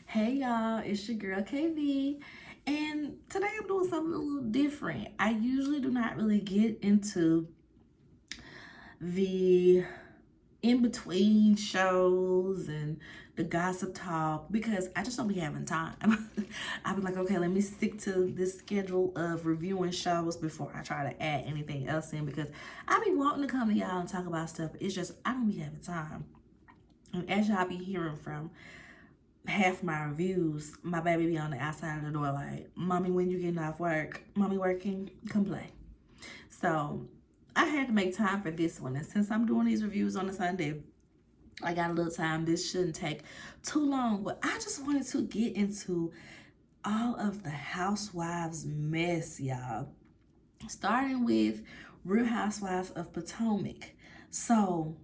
Hey y'all, it's your girl KV, and today I'm doing something a little different. I usually do not really get into the in between shows and the gossip talk because I just don't be having time. I be like, okay, let me stick to this schedule of reviewing shows before I try to add anything else in because I be wanting to come to y'all and talk about stuff. It's just I don't be having time. And as y'all be hearing from half my reviews, my baby be on the outside of the door like, Mommy, when you getting off work? Mommy working? Come play. So I had to make time for this one. And since I'm doing these reviews on a Sunday, I got a little time. This shouldn't take too long. But I just wanted to get into all of the Housewives mess, y'all. Starting with Real Housewives of Potomac. So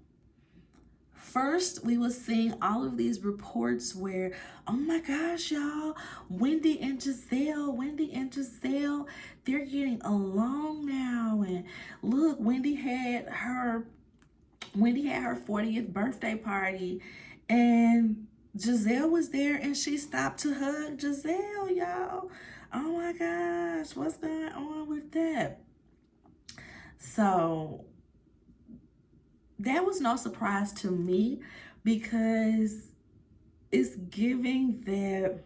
first, we was seeing all of these reports where, oh my gosh, y'all, Wendy and Giselle, they're getting along now. And look, Wendy had her 40th birthday party, and Giselle was there, and she stopped to hug Giselle, y'all. Oh my gosh, what's going on with that? So that was no surprise to me because it's giving that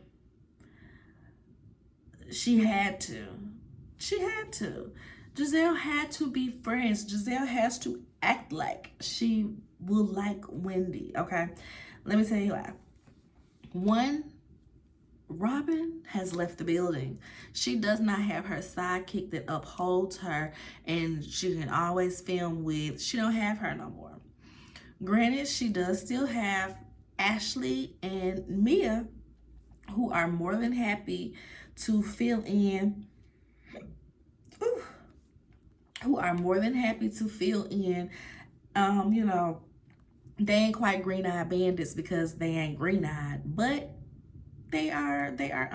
she had to. She had to. Giselle had to be friends. Giselle has to act like she will like Wendy. Okay. Let me tell you why. One, Robin has left the building. She does not have her sidekick that upholds her and she can always film with. She don't have her no more. Granted, she does still have Ashley and Mia, who are more than happy to fill in. Ooh, who are more than happy to fill in. Um, you know, they ain't quite green-eyed bandits because they ain't green-eyed, but they are. They are.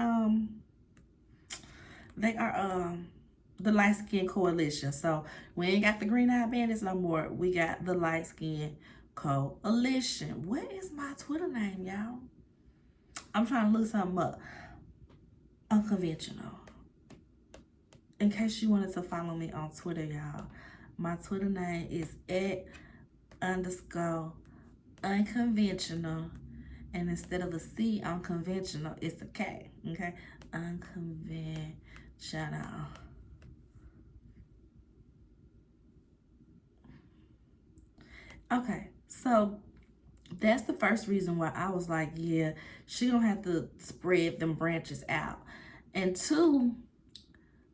The light skin coalition. So we ain't got the green-eyed bandits no more. We got the light skin coalition. What is my Twitter name, y'all? I'm trying to look something up. Unconventional. In case you wanted to follow me on Twitter, y'all, my Twitter name is @_ unconventional. And instead of a C on conventional, it's a K. Okay? Unconventional. Okay, so that's the first reason why I was like, yeah, she don't have to spread them branches out. And two,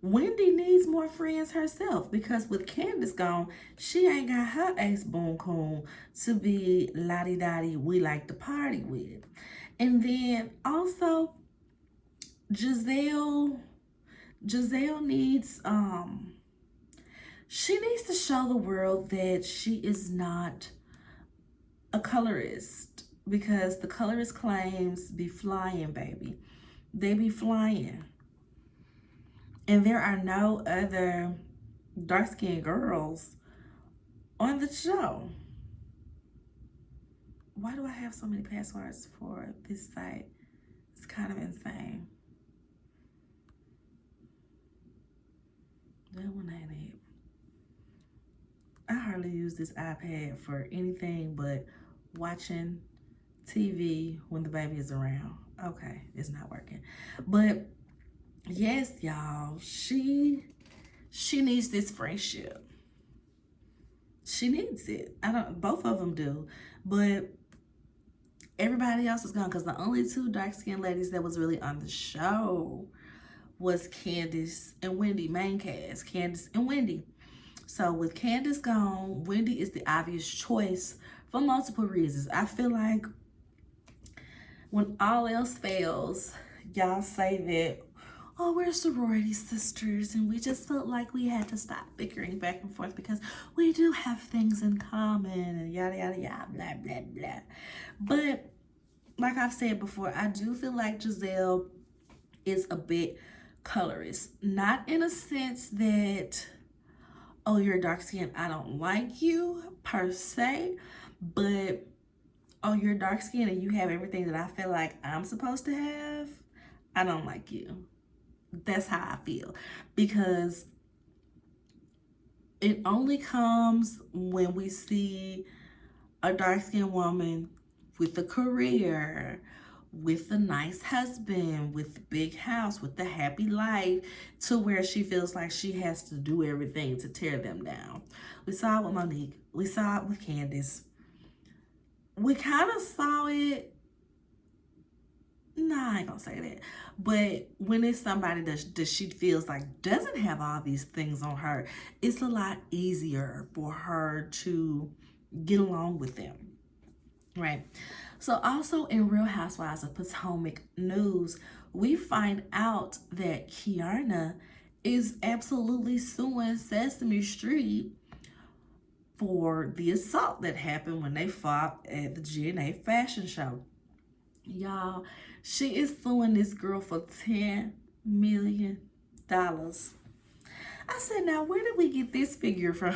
Wendy needs more friends herself because with Candace gone, she ain't got her ace boom coon to be lottie dottie we like to party with. And then also Giselle Giselle needs she needs to show the world that she is not a colorist because the colorist claims be flying, baby. They be flying. And there are no other dark skinned girls on the show. Why do I have so many passwords for this site? It's kind of insane. That one ain't it. I hardly use this iPad for anything but watching TV when the baby is around. Okay, it's not working. But yes, y'all, she needs this friendship. She needs it. I don't both of them do. But everybody else is gone because the only two dark-skinned ladies that was really on the show was Candace and Wendy, main cast, Candace and Wendy. So with Candace gone, Wendy is the obvious choice for multiple reasons. I feel like when all else fails, y'all say that, oh, we're sorority sisters and we just felt like we had to stop bickering back and forth because we do have things in common and yada, yada, yada, blah, blah, blah. But like I've said before, I do feel like Giselle is a bit colorist. Not in a sense that, oh, you're dark skinned, I don't like you per se, but oh, you're dark skinned and you have everything that I feel like I'm supposed to have, I don't like you. That's how I feel. Because it only comes when we see a dark-skinned woman with a career, with a nice husband, with a big house, with a happy life, to where she feels like she has to do everything to tear them down. We saw it with Monique. We saw it with Candace. We kind of saw it. Nah, I ain't gonna say that. But when it's somebody that she feels like doesn't have all these things on her, it's a lot easier for her to get along with them, right? So also in Real Housewives of Potomac news, we find out that Kiana is absolutely suing Sesame Street for the assault that happened when they fought at the GNA fashion show. Y'all, she is suing this girl for $10 million. I said, now where did we get this figure from?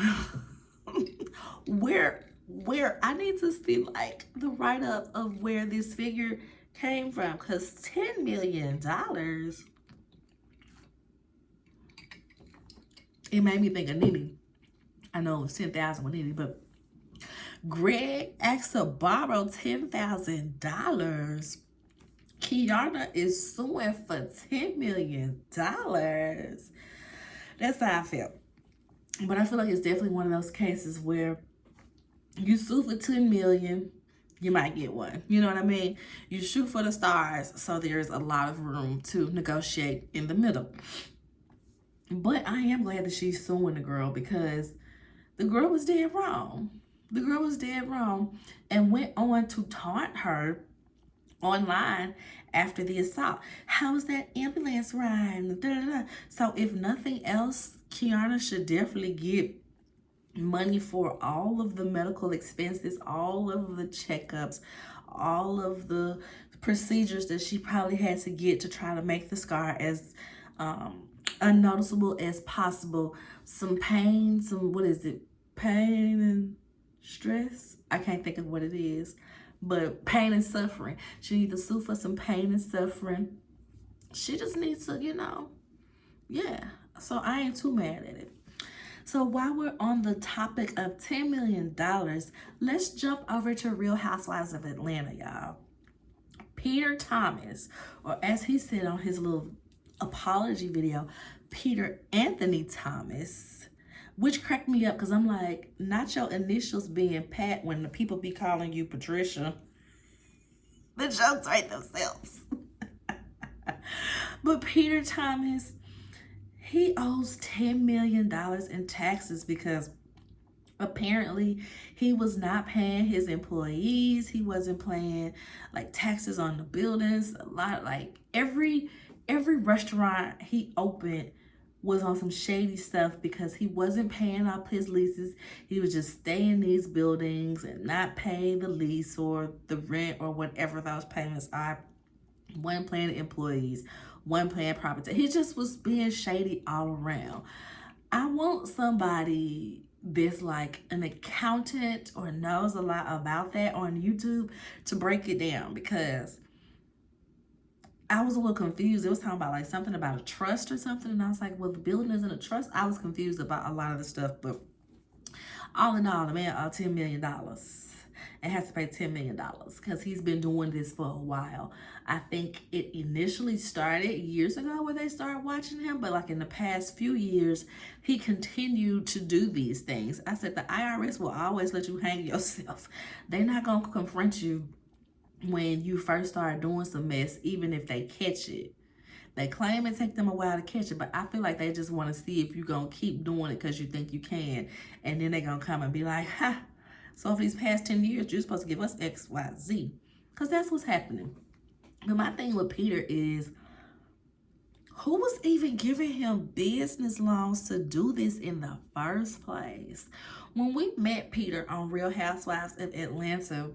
where I need to see like the write-up of where this figure came from, because $10 million, it made me think of Nene. I know it was 10,000 with Nene, but Greg asked to borrow $10,000. Kiana is suing for $10 million. That's how I felt. But I feel like it's definitely one of those cases where you sue for $10 million, you might get one. You know what I mean? You shoot for the stars, so there's a lot of room to negotiate in the middle. But I am glad that she's suing the girl, because the girl was dead wrong. The girl was dead wrong and went on to taunt her online after the assault. How was that ambulance ride? Da, da, da. So if nothing else, Kiana should definitely get money for all of the medical expenses, all of the checkups, all of the procedures that she probably had to get to try to make the scar as unnoticeable as possible. Some pain, pain and stress? I can't think of what it is, but pain and suffering. She needs to sue for some pain and suffering. She just needs to, yeah. So I ain't too mad at it. So while we're on the topic of $10 million, let's jump over to Real Housewives of Atlanta, y'all. Peter Thomas, or as he said on his little apology video, Peter Anthony Thomas, which cracked me up because I'm like, not your initials being Pat when the people be calling you Patricia. The jokes write themselves. But Peter Thomas, he owes $10 million in taxes because apparently he was not paying his employees. He wasn't paying like taxes on the buildings. A lot, like every restaurant he opened was on some shady stuff because he wasn't paying off his leases. He was just staying in these buildings and not paying the lease or the rent or whatever those payments are. One paying employees, one paying property. He just was being shady all around. I want somebody that's like an accountant or knows a lot about that on YouTube to break it down, because I was a little confused. It was talking about like something about a trust or something. And I was like, well, the building isn't a trust. I was confused about a lot of the stuff. But all in all, the man owed $10 million and has to pay $10 million because he's been doing this for a while. I think it initially started years ago where they started watching him. But like in the past few years, he continued to do these things. I said the IRS will always let you hang yourself. They're not going to confront you when you first start doing some mess, even if they catch it. They claim it take them a while to catch it, but I feel like they just want to see if you're going to keep doing it because you think you can. And then they're going to come and be like, ha, so for these past 10 years, you're supposed to give us X, Y, Z. Because that's what's happening. But my thing with Peter is, who was even giving him business loans to do this in the first place? When we met Peter on Real Housewives of Atlanta,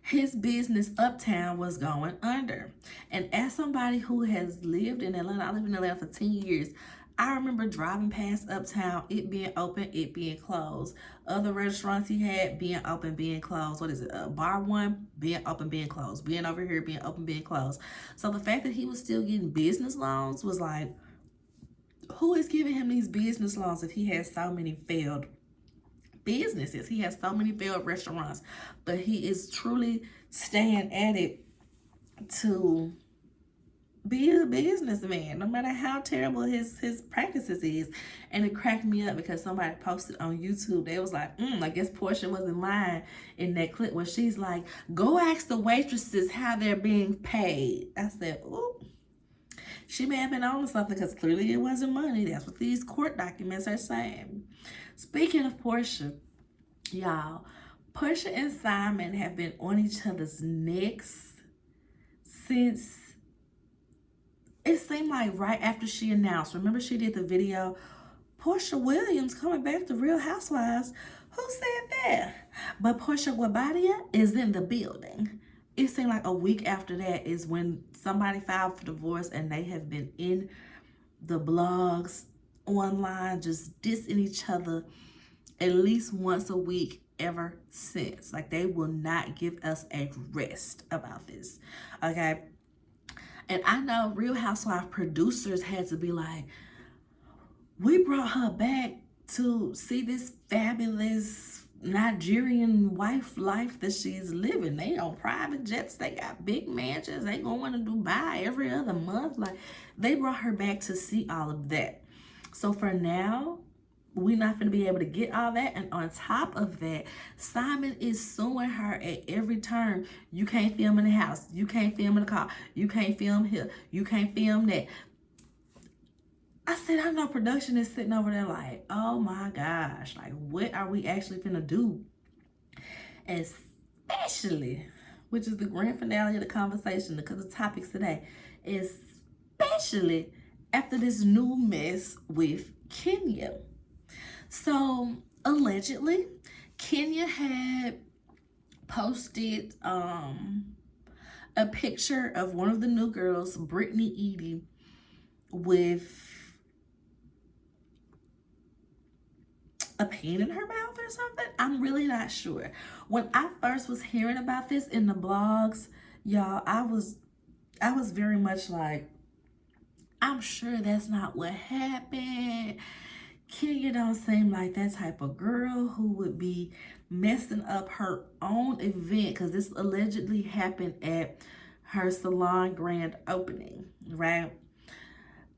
his business Uptown was going under. And as somebody who has lived in Atlanta, I lived in Atlanta for 10 years, I remember driving past Uptown, it being open, it being closed. Other restaurants he had being open, being closed. What is it? Bar one being open, being closed. Being over here, being open, being closed. So the fact that he was still getting business loans was like, who is giving him these business loans if he has so many failed businesses? He has so many failed restaurants, but he is truly staying at it to be a businessman, no matter how terrible his practices is. And it cracked me up because somebody posted on YouTube. They was like, I guess Portia was in line in that clip where she's like, go ask the waitresses how they're being paid. I said, ooh. She may have been on to something because clearly it wasn't money. That's what these court documents are saying. Speaking of Portia, y'all, Portia and Simon have been on each other's necks since, it seemed like right after she announced. Remember she did the video, Portia Williams coming back to Real Housewives. Who said that? But Portia Guabadia is in the building. It seemed like a week after that is when somebody filed for divorce, and they have been in the blogs, online, just dissing each other at least once a week ever since. Like, they will not give us a rest about this, okay? And I know Real Housewives producers had to be like, we brought her back to see this fabulous Nigerian wife life that she's living. They on private jets, they got big mansions, they going to Dubai every other month. Like, they brought her back to see all of that. So for now, we're not going to be able to get all that. And on top of that, Simon is suing her at every turn. You can't film in the house, you can't film in the car, you can't film here, you can't film that. I said, I know production is sitting over there like, oh my gosh, like, what are we actually finna do? Especially, which is the grand finale of the conversation because of topics today, especially after this new mess with Kenya. So, allegedly, Kenya had posted a picture of one of the new girls, Brittany Edie, with a pain in her mouth or something. I'm really not sure. When I first was hearing about this in the blogs, y'all, I was very much like, I'm sure that's not what happened. Kenya don't seem like that type of girl who would be messing up her own event, because this allegedly happened at her salon grand opening, right?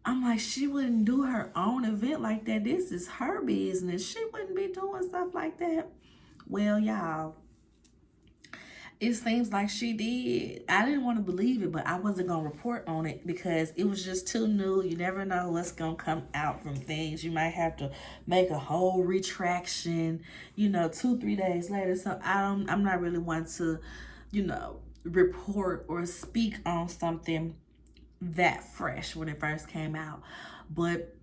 I'm like, she wouldn't do her own event like that. This is her business. She wouldn't be doing stuff like that. Well, y'all, it seems like she did. I didn't want to believe it, but I wasn't going to report on it because it was just too new. You never know what's going to come out from things. You might have to make a whole retraction, 2-3 days later. So I'm not really one to, report or speak on something that fresh when it first came out. But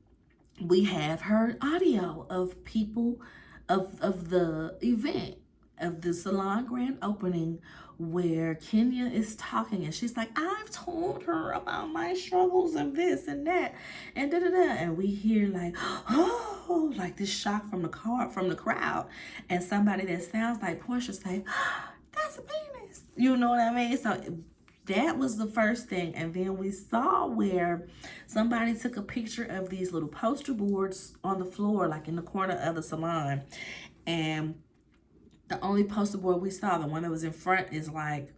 we have heard audio of people of the event, of the salon grand opening, where Kenya is talking and she's like, I've told her about my struggles and this and that and da-da-da, and we hear like, oh, like this shock from the crowd, and somebody that sounds like Portia say, that's a penis. You know what I mean? So that was the first thing. And then we saw where somebody took a picture of these little poster boards on the floor, like in the corner of the salon. And the only poster board we saw, the one that was in front, is like,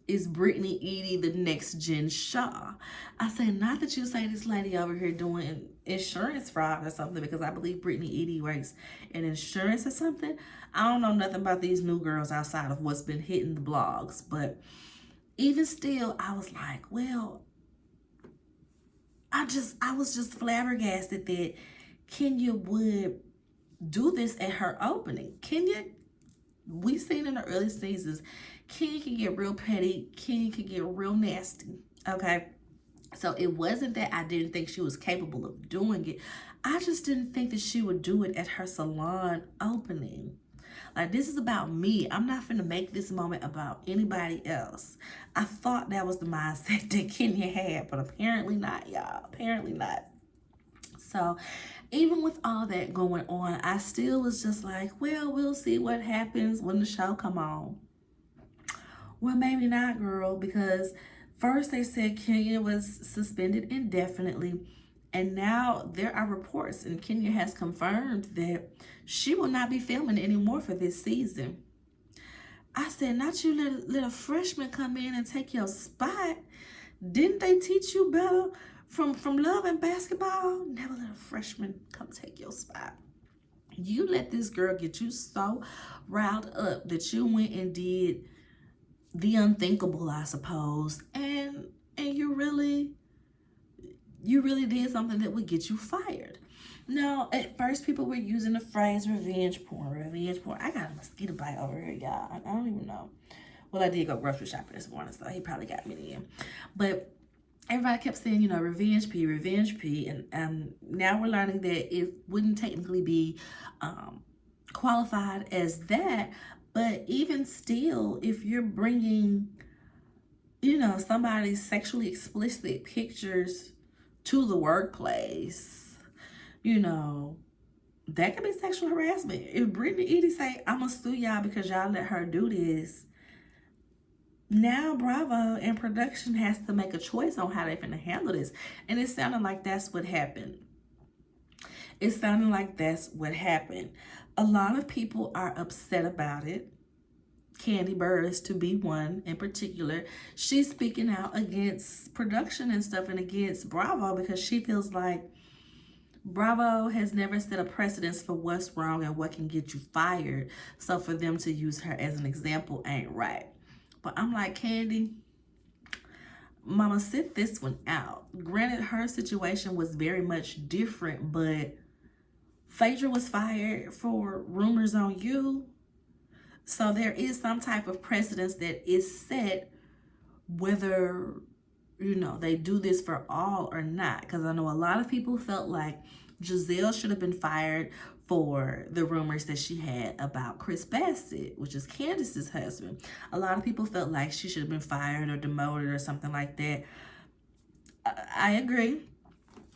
is Brittany Edie the next Jen Shaw? I said, not that you say this lady over here doing insurance fraud or something, because I believe Brittany Edie works in insurance or something. I don't know nothing about these new girls outside of what's been hitting the blogs, but even still, I was like, well, I was just flabbergasted that Kenya would do this at her opening. Kenya, we've seen in the early seasons, Kenya can get real petty. Kenya can get real nasty, okay? So it wasn't that I didn't think she was capable of doing it. I just didn't think that she would do it at her salon opening. Like, this is about me. I'm not finna make this moment about anybody else. I thought that was the mindset that Kenya had, but apparently not, y'all. Apparently not. So even with all that going on, I still was just like, well, we'll see what happens when the show come on. Well, maybe not, girl, because first they said Kenya was suspended indefinitely, and now there are reports, and Kenya has confirmed that she will not be filming anymore for this season. I said, not you let a freshman come in and take your spot. Didn't they teach you better from love and basketball? Never let a freshman come take your spot. You let this girl get you so riled up that you went and did the unthinkable, I suppose, and you really did something that would get you fired. Now, at first, people were using the phrase revenge porn, revenge porn. I got a mosquito bite over here, y'all. I don't even know. Well, I did go grocery shopping this morning, so he probably got me in. But everybody kept saying, revenge P, and now we're learning that it wouldn't technically be qualified as that. But even still, if you're bringing, somebody's sexually explicit pictures to the workplace, that could be sexual harassment. If Brittany Edie say, I'm gonna sue y'all because y'all let her do this, now Bravo and production has to make a choice on how they're gonna handle this. And it sounded like that's what happened. A lot of people are upset about it. Candy Burris, to be one in particular, she's speaking out against production and stuff and against Bravo because she feels like Bravo has never set a precedence for what's wrong and what can get you fired. So for them to use her as an example ain't right. But I'm like, Candy, mama, sit this one out. Granted, her situation was very much different, but Phaedra was fired for rumors on you. So there is some type of precedence that is set, whether they do this for all or not. Because I know a lot of people felt like Giselle should have been fired for the rumors that she had about Chris Bassett, which is Candace's husband. A lot of people felt like she should have been fired or demoted or something like that. I agree.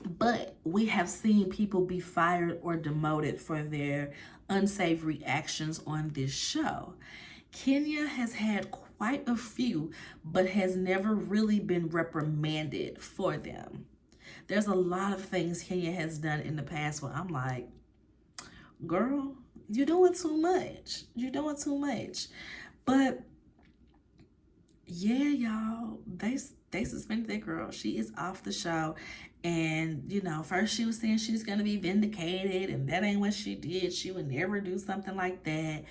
But we have seen people be fired or demoted for their unsavory actions on this show. Kenya has had quite a few, but has never really been reprimanded for them. There's a lot of things Kenya has done in the past where I'm like, girl, you're doing too much. But yeah, y'all, they suspended that girl. She is off the show. And, first she was saying she's going to be vindicated and that ain't what she did. She would never do something like that.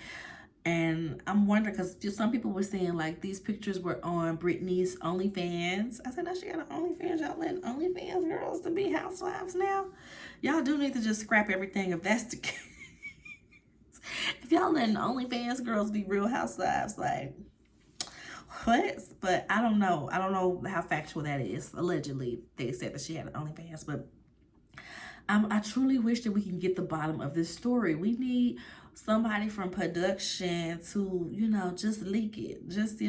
And I'm wondering, because some people were saying, like, these pictures were on Britney's OnlyFans. I said, no, she got an OnlyFans. Y'all letting OnlyFans girls to be housewives now? Y'all do need to just scrap everything if that's the case. If y'all letting OnlyFans girls be real housewives, like, what? But I don't know. I don't know how factual that is. Allegedly, they said that she had an OnlyFans. But I truly wish that we can get the bottom of this story. We need somebody from production to, just leak it. Just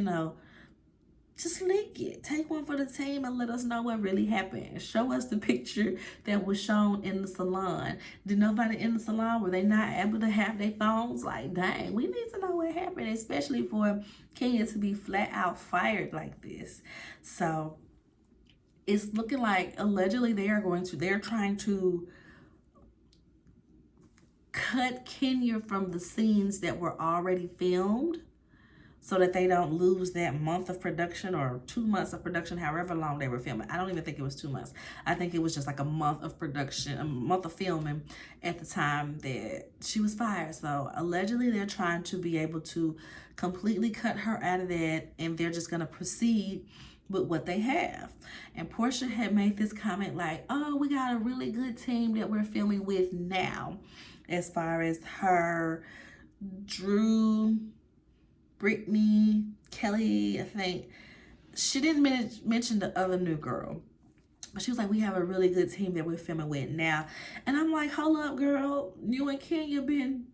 leak it. Take one for the team and let us know what really happened. Show us the picture that was shown in the salon. Did nobody in the salon, were they not able to have their phones? Like, dang, we need to know what happened, especially for Kenya to be flat out fired like this. So it's looking like allegedly they're trying to cut Kenya from the scenes that were already filmed so that they don't lose that month of production or 2 months of production, however long they were filming. I don't even think it was 2 months. I think it was just like a month of production, a month of filming at the time that she was fired. So allegedly they're trying to be able to completely cut her out of that, and they're just going to proceed with what they have. And Portia had made this comment like, oh, we got a really good team that we're filming with now, as far as her, Drew, Brittany, Kelly, I think. She didn't mention the other new girl. But she was like, we have a really good team that we're filming with now. And I'm like, hold up, girl. You and Kenya been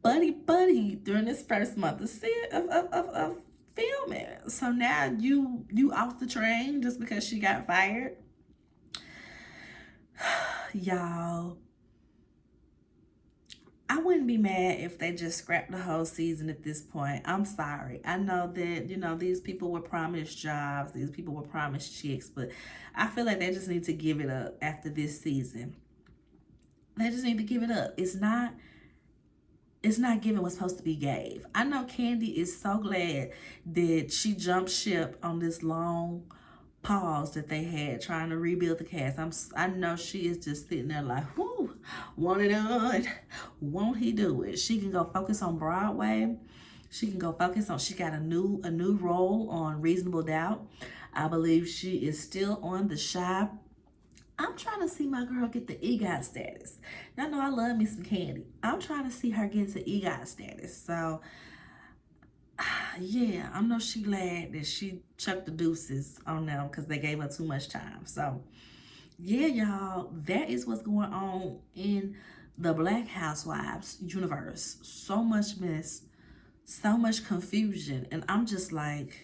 buddy during this first month of filming. So now you off the train just because she got fired? Y'all, I wouldn't be mad if they just scrapped the whole season at this point. I'm sorry. I know that, these people were promised jobs, these people were promised chicks, but I feel like they just need to give it up after this season. They just need to give it up. It's not giving what's supposed to be gave. I know Candy is so glad that she jumped ship on this long pause that they had trying to rebuild the cast. I know she is just sitting there like, whoo, won't it do it? Won't he do it? She can go focus on Broadway. She can go focus on, she got a new role on Reasonable Doubt. I believe she is still on The Shy. I'm trying to see my girl get the EGOT status. Y'all know I love me some Candy. I'm trying to see her get to EGOT status. So, yeah, I know she glad that she chucked the deuces on them because they gave her too much time. So, yeah, y'all, that is what's going on in the Black Housewives universe. So much mess, so much confusion. And I'm just like,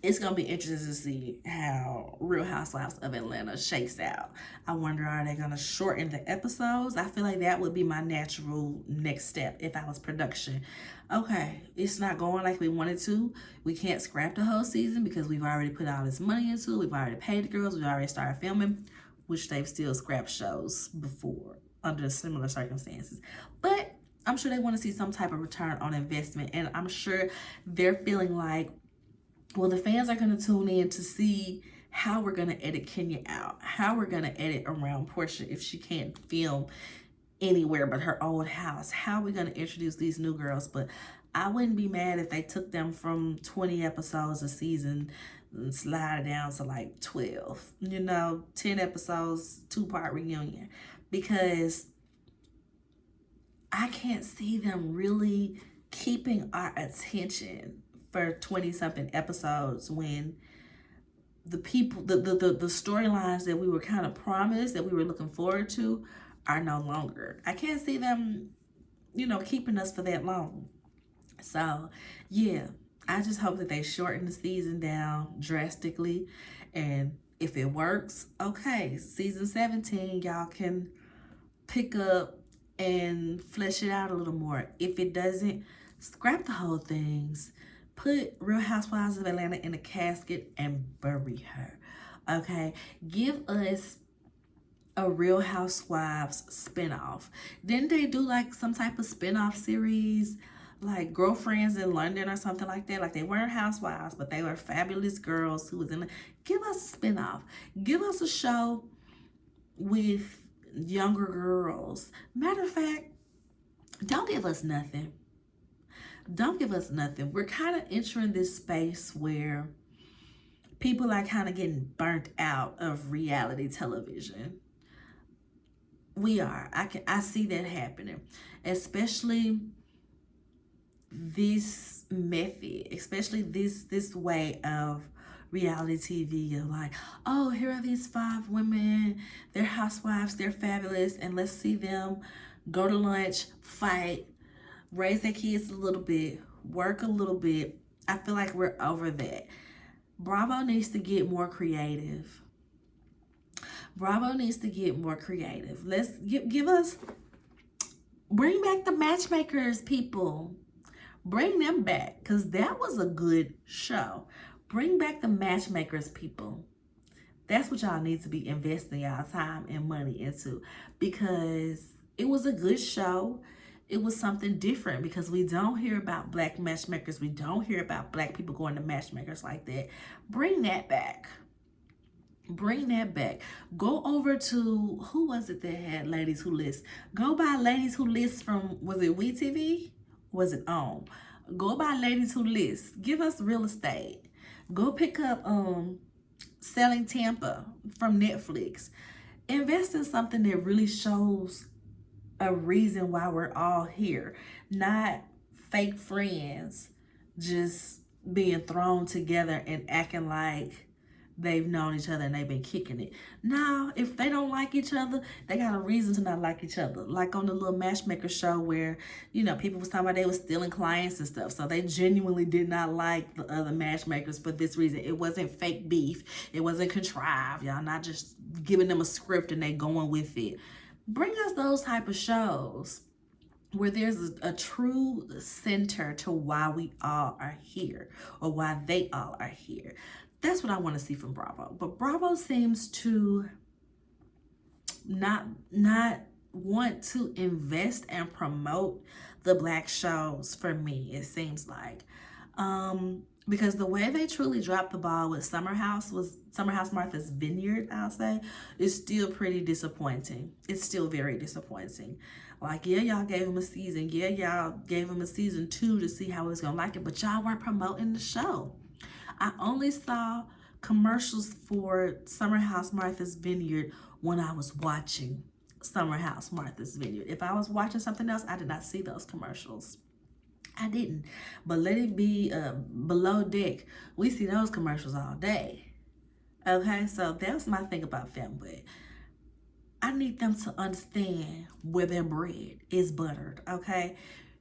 it's going to be interesting to see how Real Housewives of Atlanta shakes out. I wonder, are they going to shorten the episodes? I feel like that would be my natural next step if I was production. Okay, it's not going like we wanted to. We can't scrap the whole season because we've already put all this money into it. We've already paid the girls. We've already started filming, which they've still scrapped shows before under similar circumstances. But I'm sure they want to see some type of return on investment. And I'm sure they're feeling like, well, the fans are going to tune in to see how we're going to edit Kenya out, how we're going to edit around Portia if she can't film anywhere but her old house, how we're going to introduce these new girls. But I wouldn't be mad if they took them from 20 episodes a season and slide it down to like 12, 10 episodes, 2-part reunion, because I can't see them really keeping our attention for 20-something episodes when the people, the storylines that we were kind of promised, that we were looking forward to, are no longer. I can't see them, keeping us for that long. So, yeah, I just hope that they shorten the season down drastically. And if it works, okay, season 17, y'all can pick up and flesh it out a little more. If it doesn't, scrap the whole things. Put Real Housewives of Atlanta in a casket and bury her. Okay? Give us a Real Housewives spinoff. Didn't they do like some type of spinoff series, like Girlfriends in London or something like that? Like they weren't housewives, but they were fabulous girls who was in. Give us a spinoff. Give us a show with younger girls. Matter of fact, don't give us nothing. Don't give us nothing. We're kind of entering this space where people are kind of getting burnt out of reality television. We are. I see that happening, especially this method, especially this way of reality TV. You're like, oh, here are these 5 women. They're housewives. They're fabulous, and let's see them go to lunch, fight, raise their kids a little bit, work a little bit. I feel like we're over that. Bravo needs to get more creative. Bravo needs to get more creative. Let's give us, bring back the matchmakers, people. Bring them back, because that was a good show. Bring back the matchmakers, people. That's what y'all need to be investing y'all time and money into, because it was a good show. It was something different, because we don't hear about black matchmakers. We don't hear about black people going to matchmakers like that. Bring that back. Bring that back. Go over to, who was it that had Ladies Who List? Go buy Ladies Who List from, was it WeTV? Was it on? Go buy Ladies Who List. Give us real estate. Go pick up Selling Tampa from Netflix. Invest in something that really shows a reason why we're all here, not fake friends just being thrown together and acting like they've known each other and they've been kicking it. Now, if they don't like each other, they got a reason to not like each other. Like on the little matchmaker show where, you know, people was talking about they was stealing clients and stuff. So they genuinely did not like the other matchmakers for this reason. It wasn't fake beef. It wasn't contrived. Y'all not just giving them a script and they going with it. Bring us those type of shows where there's a true center to why we all are here or why they all are here. That's what I want to see from Bravo. But Bravo seems to not want to invest and promote the Black shows for me, it seems like. Because the way they truly dropped the ball with Summer House Martha's Vineyard, I'll say, is still pretty disappointing. It's still very disappointing. Like, yeah, y'all gave him a season. Yeah, y'all gave him a season 2 to see how he was going to like it. But y'all weren't promoting the show. I only saw commercials for Summer House Martha's Vineyard when I was watching Summer House Martha's Vineyard. If I was watching something else, I did not see those commercials. I didn't. But let it be Below Deck. We see those commercials all day. Okay, so that's my thing about them. But I need them to understand where their bread is buttered, okay?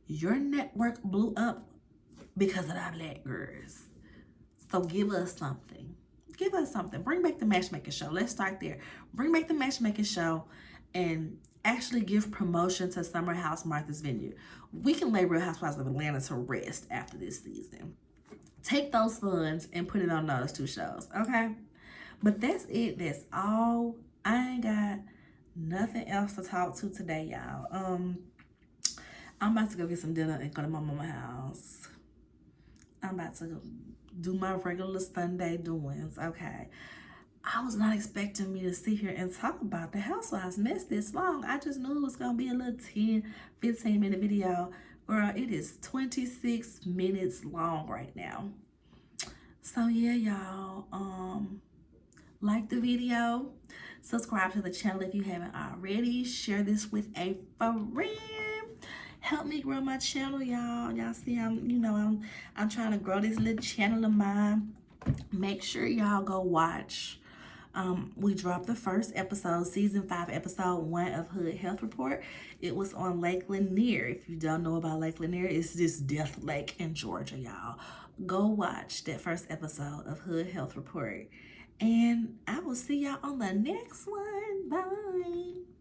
Your network blew up because of our Black girls. So give us something. Give us something. Bring back the matchmaking show. Let's start there. Bring back the matchmaking show and actually give promotion to Summer House Martha's Vineyard. We can lay Real Housewives of Atlanta to rest after this season. Take those funds and put it on those 2 shows, okay? But that's it. That's all. I ain't got nothing else to talk to today, y'all. I'm about to go get some dinner and go to my mama's house. I'm about to go do my regular Sunday doings, okay? I was not expecting me to sit here and talk about the Housewives Mess this long. I just knew it was going to be a little 10, 15-minute video. Girl, it is 26 minutes long right now. So, yeah, y'all. Like the video. Subscribe to the channel if you haven't already. Share this with a friend. Help me grow my channel, y'all. Y'all see, I'm trying to grow this little channel of mine. Make sure y'all go watch. We dropped the first episode, season 5, episode 1 of Hood Health Report. It was on Lake Lanier. If you don't know about Lake Lanier, it's this death lake in Georgia, y'all. Go watch that first episode of Hood Health Report. And I will see y'all on the next one. Bye.